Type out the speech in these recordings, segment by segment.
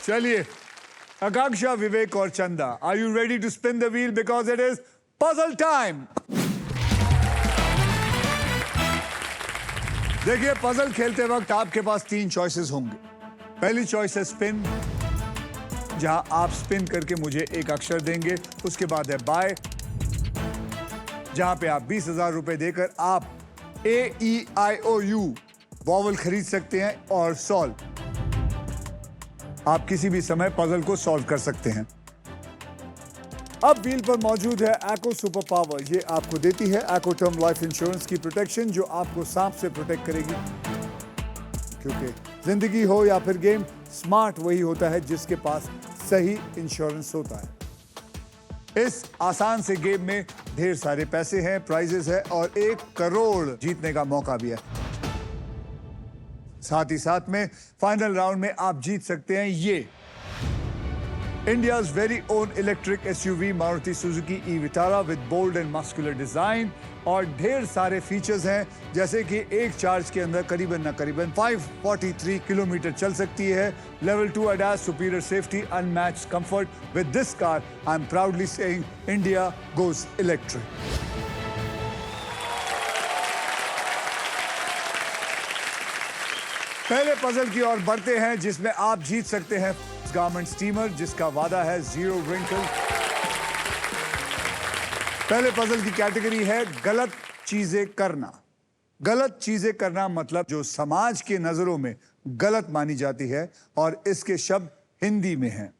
चलिए, आकांक्षा, विवेक और Chanda, are you ready to spin the wheel because it is puzzle time. देखिए, puzzle खेलते वक्त आपके पास 3 चॉइसेस होंगे। पहली चॉइस है स्पिन, जहां आप स्पिन करके मुझे एक अक्षर देंगे। उसके बाद है बाय, जहां पे आप 20,000 रुपए देकर आप AEIOU वॉवल खरीद सकते हैं। और सॉल्व, आप किसी भी समय पजल को सॉल्व कर सकते हैं। अब व्हील पर मौजूद है एको सुपर पावर। ये आपको देती है एको टर्म लाइफ इंश्योरेंस की प्रोटेक्शन, जो आपको सांप से प्रोटेक्ट करेगी। क्योंकि जिंदगी हो या फिर गेम, स्मार्ट वही होता है जिसके पास सही इंश्योरेंस होता है। इस आसान से गेम में ढेर सारे पैसे हैं, प्राइजेस है और 1 करोड़ जीतने का मौका भी है। साथ ही साथ में फाइनल राउंड में आप जीत सकते हैं ये India's very own electric SUV Maruti Suzuki e-Vitara with bold and muscular design और ढेर सारे फीचर्स हैं, जैसे कि एक चार्ज के अंदर करीबन 543 किलोमीटर चल सकती है। Level 2 ADAS, superior safety, unmatched comfort. With this car, I'm proudly saying India goes electric. पहले पजल की ओर बढ़ते हैं, जिसमें आप जीत सकते हैं गारमेंट स्टीमर, जिसका वादा है 0 wrinkle। पहले पजल की कैटेगरी है गलत चीजें करना। गलत चीजें करना मतलब जो समाज के नजरों में गलत मानी जाती है, और इसके शब्द हिंदी में हैं।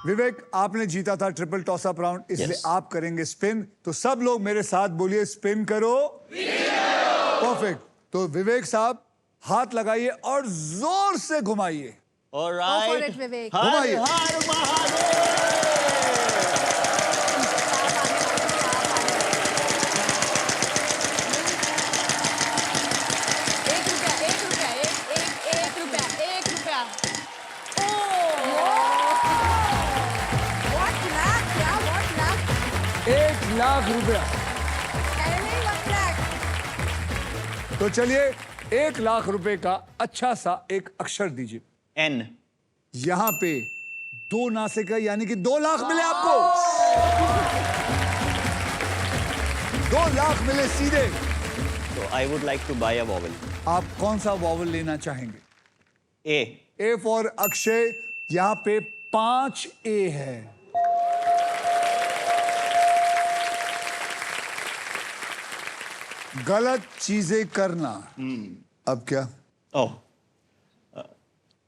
विवेक, आपने जीता था ट्रिपल टॉस अप राउंड, इसलिए आप करेंगे स्पिन। तो सब लोग मेरे साथ बोलिए, स्पिन करो। परफेक्ट। तो विवेक साहब, हाथ लगाइए और जोर से घुमाइए। Alright. Go for it, Vivek. घुमाइए। हर महादेव। एक रुपया। What luck, yeah, what luck. 1 lakh रुपया। Any what luck. तो चलिए, 1 लाख रुपए का अच्छा सा एक अक्षर दीजिए। N. यहां पे 2 नासिक है, यानी कि 2 लाख मिले आपको। 2 लाख मिले सीधे। So I would like to buy a vowel. आप कौन सा वॉवल लेना चाहेंगे? A. A for Akshay. यहां पे 5 A है। गलत चीजें करना। अब क्या Oh.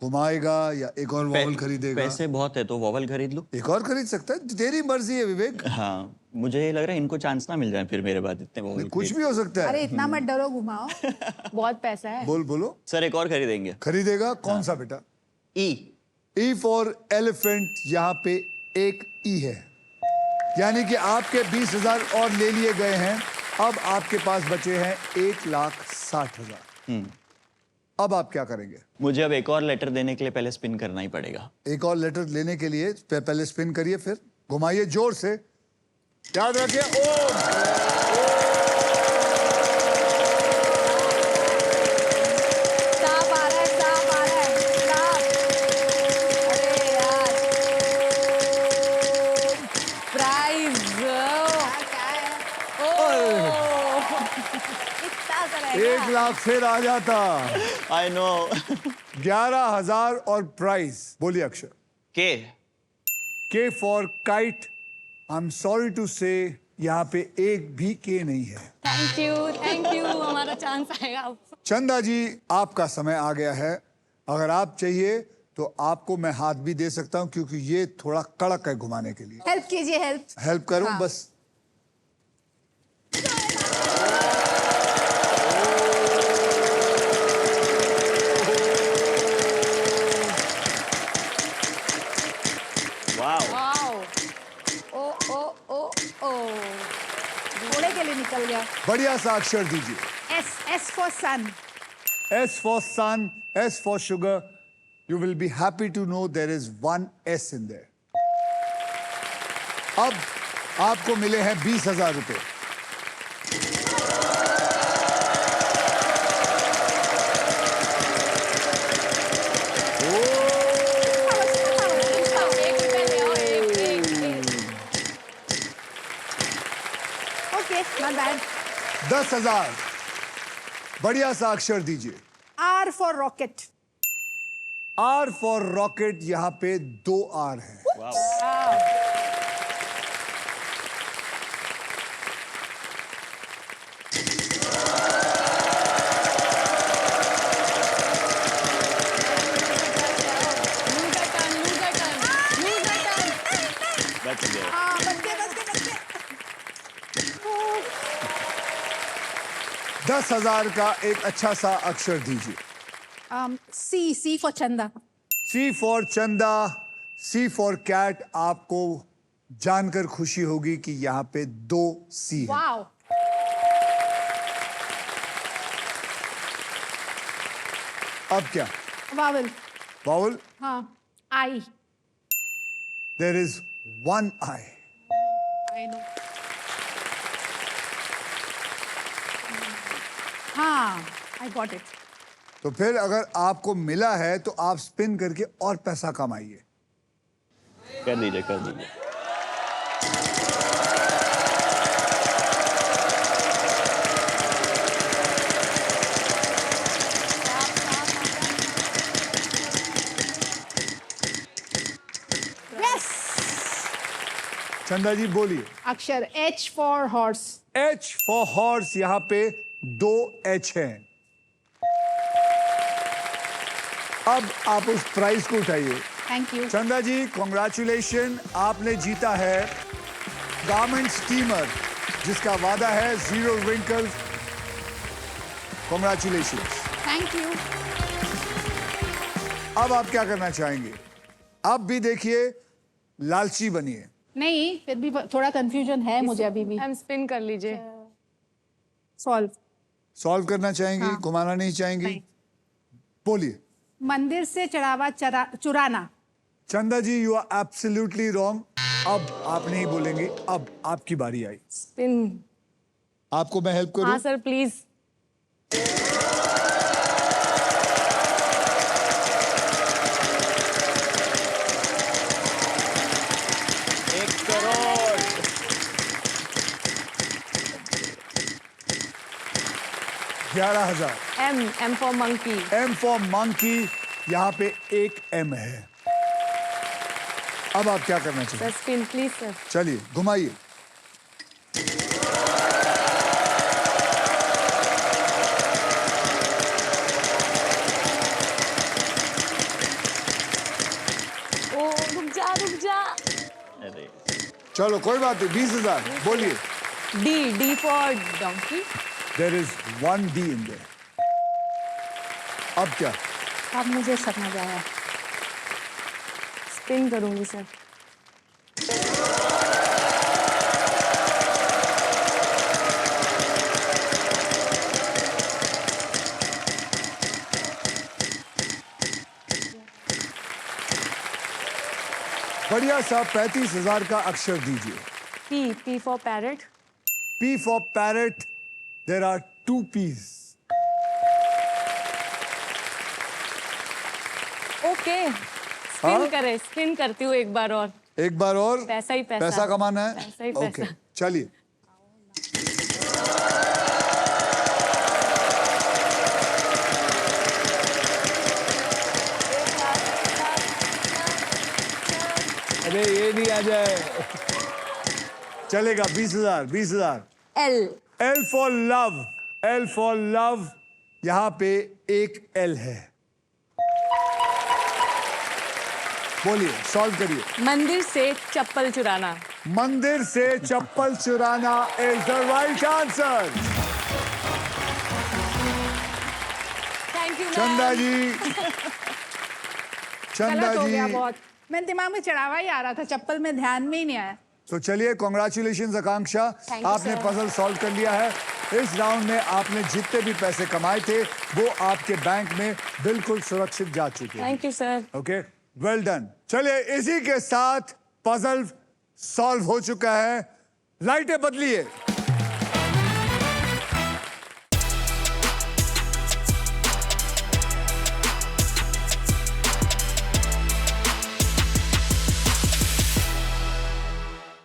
घुमाएगा या एक और वॉवल खरीदेगा? पैसे बहुत है तो वॉवल खरीद लूं। एक और खरीद सकता है, तेरी मर्जी है विवेक। हाँ, मुझे ये लग रहा है इनको चांस ना मिल जाए फिर मेरे बाद इतने वॉवल। कुछ भी हो सकता है। अरे इतना मत डरो, घुमाओ। बहुत पैसा है। बोलो। सर एक और खरीदेंगे। खरीदेगा? कौन सा बेटा? E. E for elephant. यहाँ पे एक E है, यानी कि आपके 20,000 और ले लिए गए हैं। अब आपके पास बचे हैं 1,60,000। अब आप क्या करेंगे? मुझे अब एक और लेटर देने के लिए पहले स्पिन करना ही पड़ेगा। एक और लेटर लेने के लिए पहले स्पिन करिए, फिर घुमाइए जोर से। याद रखिए, ओम। सांप आ रहा है, सांप। अरे यार। प्राइज। क्या है? इतना सा रहेगा। 1 लाख फिर आ जाता। I know. 11,000 और प्राइज। बोलिए अक्षर। K. K for kite. I am sorry to say यहाँ पे एक भी के नहीं है। थैंक यू, हमारा चांस आएगा अब। चंदा जी, आपका समय आ गया है। अगर आप चाहिए तो आपको मैं हाथ भी दे सकता हूं, क्योंकि ये थोड़ा कड़क है घुमाने के लिए। हेल्प कीजिए, हेल्प करूं? हाँ। बस Wow. ओ घोड़े के लिए निकल गया। बढ़िया सा अक्षर दीजिए। S for sun. S for sun, S for sugar. You will be happy to know there is 1 S in there. अब आपको मिले हैं 20,000 रुपए। 10,000। बढ़िया सा अक्षर दीजिए। R for rocket. R for rocket, यहां पे 2 R है। बच गए। हाँ, बच्चे बच्चे बच्चे। 10,000 का एक अच्छा सा अक्षर दीजिए। C for चंदा। C फॉर चंदा, C फॉर कैट। आपको जानकर खुशी होगी कि यहां पे 2 C है। वाओ। अब क्या? वावल। बाउल, हाँ, I. There is 1 I। I know. हाँ, I got it. तो फिर अगर आपको मिला है तो आप स्पिन करके और पैसा कमाइए। कर दीजिए, कर दीजिए। Yes. चंदा जी बोलिए। अक्षर H for horse. H for horse, यहां पे 2 H हैं। अब आप उस प्राइस को उठाइए। Thank you. चंदा जी कॉन्ग्रेचुलेशन, आपने जीता है गारमेंट स्टीमर, जिसका वादा है 0 wrinkles। कॉन्ग्रेचुलेशन। Thank you. अब आप क्या करना चाहेंगे? अब भी देखिए, लालची बनिए। नहीं, फिर भी थोड़ा कंफ्यूजन है मुझे अभी भी। हम स्पिन कर लीजिए। सॉल्व। सॉल्व करना चाहेंगी? हाँ। घुमाना नहीं चाहेंगी? नहीं। बोलिए। मंदिर से चढ़ावा चुराना। चंदा जी यू आर एब्सोल्युटली रॉन्ग। अब आप नहीं बोलेंगे, अब आपकी बारी आई। स्पिन। आपको मैं हेल्प करूं? हाँ sir please. 1 crore. 11,000। M for monkey. M for monkey, यहाँ पे 1 M है। अब आप क्या करना सर चाहिए? Spin please sir. चलिए घुमाइए। ओ रुक जा रुक जा। अरे चलो कोई बात नहीं, 20,000। बोलिए। D for donkey. There is 1 D in there. अब क्या? अब मुझे समझ आया। स्पिन करूंगी सर। बढ़िया सा 35,000 का अक्षर दीजिए। P for parrot. P for parrot, there are 2 P's। Okay हाँ? स्पिन करती हूँ एक बार और। एक बार और। पैसा ही पैसा। पैसा कमाना है। पैसा ही पैसा। ओके चलिए। अरे ये नहीं आ जाए। चलेगा 20,000। 20,000। L। L for love. L for love, यहां पे 1 L है। बोलिए, सॉल्व करिए। मंदिर से चप्पल चुराना। मंदिर से चप्पल चुराना is the right answer. Thank you चंदा जी। चंदा गलत हो गया जी, बहुत। मेरे दिमाग में चढ़ावा ही आ रहा था, चप्पल में ध्यान में ही नहीं आया। तो चलिए कॉन्ग्रेचुलेशन आकांक्षा, Thank you, आपने sir. पजल सॉल्व कर लिया है। इस राउंड में आपने जितने भी पैसे कमाए थे वो आपके बैंक में बिल्कुल सुरक्षित जा चुके हैं। Thank you sir. Okay, well done. चलिए इसी के साथ पजल सॉल्व हो चुका है। लाइटें बदलिए।